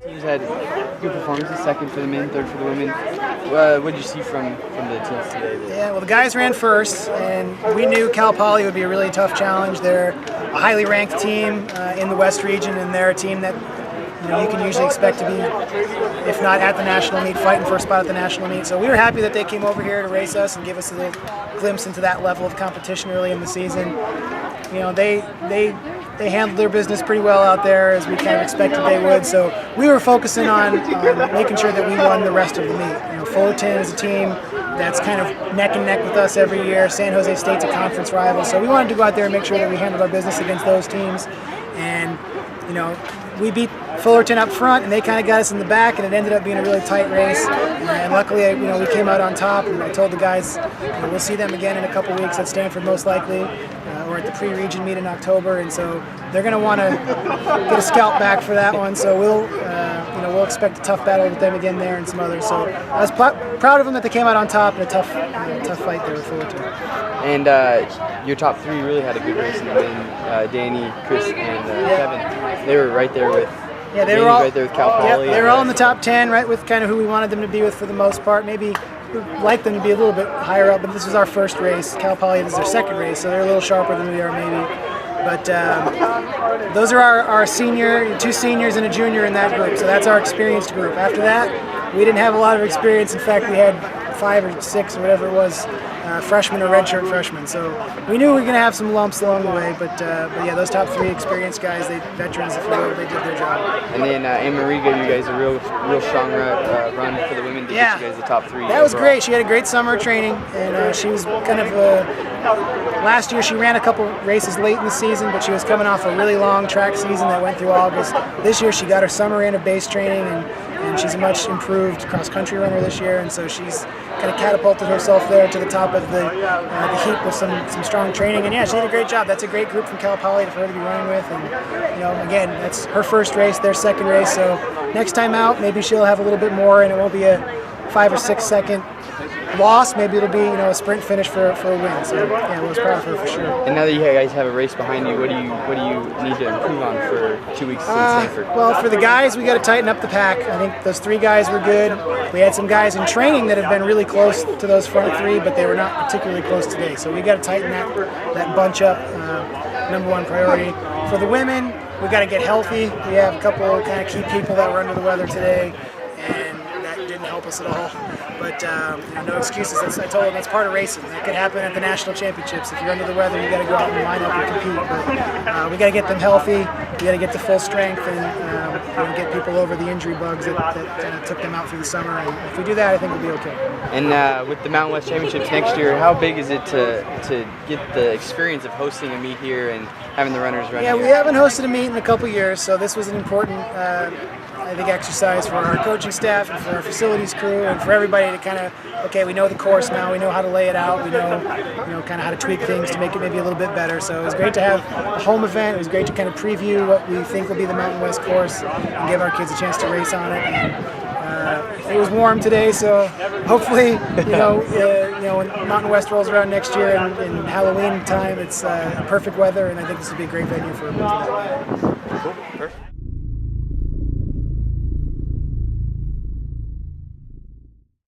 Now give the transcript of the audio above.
teams had good performances, second for the men, third for the women. What did you see from the teams today? Yeah, well, the guys ran first, and we knew Cal Poly would be a really tough challenge. They're a highly ranked team in the West region, and they're a team that you can usually expect to be, if not at the national meet, fighting for a spot at the national meet. So we were happy that they came over here to race us and give us a little glimpse into that level of competition early in the season. They handled their business pretty well out there, as we kind of expected they would. So we were focusing on making sure that we won the rest of the meet. Fullerton is a team that's kind of neck and neck with us every year. San Jose State's a conference rival, so we wanted to go out there and make sure that we handled our business against those teams. And we beat Fullerton up front, and they kind of got us in the back, and it ended up being a really tight race. And luckily, we came out on top. And I told the guys, we'll see them again in a couple weeks at Stanford, most likely, or at the pre-region meet in October. And so they're going to want to get a scalp back for that one. So we'll expect a tough battle with them again there and some others. So I was proud of them that they came out on top in a tough fight there with Fullerton. And your top three really had a good race, and then Danny, Chris, and Kevin, they were right there with. Yeah, they were all right there with Cal Poly. Yeah, they were all in the top 10, right, with kind of who we wanted them to be with for the most part. Maybe we'd like them to be a little bit higher up, but this was our first race. Cal Poly is their second race, so they're a little sharper than we are maybe. But those are our two seniors and a junior in that group, so that's our experienced group. After that, we didn't have a lot of experience. In fact, we had 5 or 6 or whatever it was, freshmen or redshirt freshmen. So we knew we were going to have some lumps along the way, but yeah, those top 3 experienced guys, veterans, if you will, they did their job. And then Anne-Marie gave you guys a real strong run for the women to get you guys the top 3. That was great. She had a great summer training, and she was kind of last year she ran a couple races late in the season, but she was coming off a really long track season that went through August. This year she got her summer in of base training, and she's a much improved cross-country runner this year, and so she's kind of catapulted herself there to the top of the heap with some strong training. And yeah, she did a great job. That's a great group from Cal Poly for her to be running with, and again, that's her first race, their second race, so next time out maybe she'll have a little bit more, and it won't be a 5 or 6 second loss. Maybe it'll be a sprint finish for a win. So yeah, I was proud of her for sure. And now that you guys have a race behind you, what do you need to improve on for 2 weeks in Stanford? Well, for the guys, we got to tighten up the pack. I think those 3 guys were good. We had some guys in training that have been really close to those front 3, but they were not particularly close today. So we got to tighten that bunch up. Number 1 priority. For the women, we got to get healthy. We have a couple kind of key people that were under the weather today, and that didn't help us at all. But no excuses. I told them that's part of racing. That could happen at the national championships. If you're under the weather, you got to go out and line up and compete. But we got to get them healthy. We got to get to full strength and get people over the injury bugs that took them out through the summer. And if we do that, I think we'll be okay. And with the Mountain West Championships next year, how big is it to get the experience of hosting a meet here and having the runners run? Yeah, here? we haven't hosted a meet in a couple years, so this was an important exercise for our coaching staff and for our facilities crew and for everybody to kind of, okay, we know the course now, we know how to lay it out, we know kind of how to tweak things to make it maybe a little bit better. So it was great to have a home event. It was great to kind of preview what we think will be the Mountain West course and give our kids a chance to race on it. And, it was warm today, so hopefully, when Mountain West rolls around next year in Halloween time, it's perfect weather, and I think this will be a great venue for a movie. Cool. Perfect.